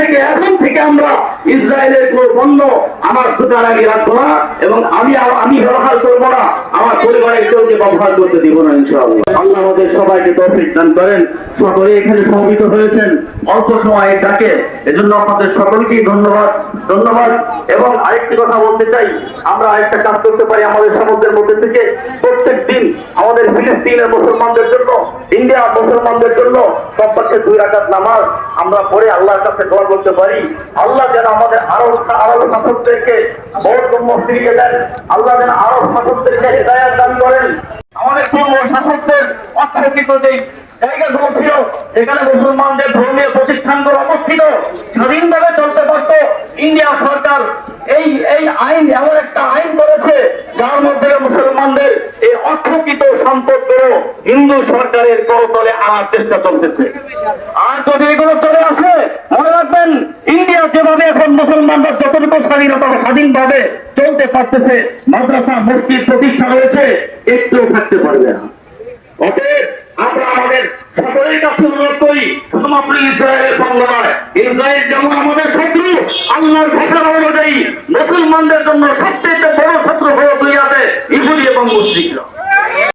থেকে এখন থেকে আমরা ইসরায়েলের কোনো পণ্য আমার দোকান আগে রাখবো না, এবং আমি ব্যবহার করবো না, আমার পরিবারের কেউকে ব্যবহার করতে দিব না ইনশাআল্লাহ। আল্লাহ আমাদের সবাইকে তৌফিক দান করেন। সকলে এখানে সমবেত হয়েছেন অল্প সময় ডাকে, এজন্য আপনাদের সকলকেই ধন্যবাদ। এবং আরেকটি কথা বলতে চাই, আমরা আরেকটা কাজ করতে পারি আমাদের সমাজের মধ্যে থেকে। প্রত্যেক দিন আমাদের ফিলিস্তিনের মুসলমানদের জন্য, ইন্ডিয়ার মুসলমানদের জন্য কমপক্ষে 2 রাকাত নামাজ আমরা পড়ে আল্লাহর কাছে দোয়া করতে পারি। আল্লাহ যেন আমাদের আরব শাসকদেরকে বৌদ্ধ ফিরিয়ে দেন, আল্লাহ যেন আরব শাসকদেরকে হিদায়াত দান করেন। আমাদের পূর্ব শাসকদের অর্থনৈতিক যেই জায়গাগুলো ছিল, এখানে মুসলমানদের ধর্মীয় প্রতিষ্ঠানগুলো অবস্থিত, স্বাধীনভাবে চলতে পারত। ইন্ডিয়া সরকার এই আইন, এমন একটা আইন করেছে যার মধ্যে মুসলমানদের এই অর্থকৃত সম্পদগুলো হিন্দু সরকারের করতলে আনার চেষ্টা চলতেছে। আর যদি এগুলো চলে আসে, মনে রাখবেন ইন্ডিয়া যেভাবে এখন মুসলমানরা যতটুকু স্বাধীনভাবে চলতে পারতেছে, মাদ্রাসা মসজিদ প্রতিষ্ঠা হয়েছে, একটু থাকতে পারবে না। অতএব আমরা আমাদের সকলের কাছে অনুরোধ করি, শুধুমাত্র ইসরায়েলের পণ্য নয়, ইসরায়েল যেমন আমাদের শত্রু, আল্লাহর ঘোষণা অনুযায়ী মুসলমানদের জন্য সবচেয়ে বড় শত্রু হয়ে দুনিয়াতে ইহুদি এবং মুশরিকরা।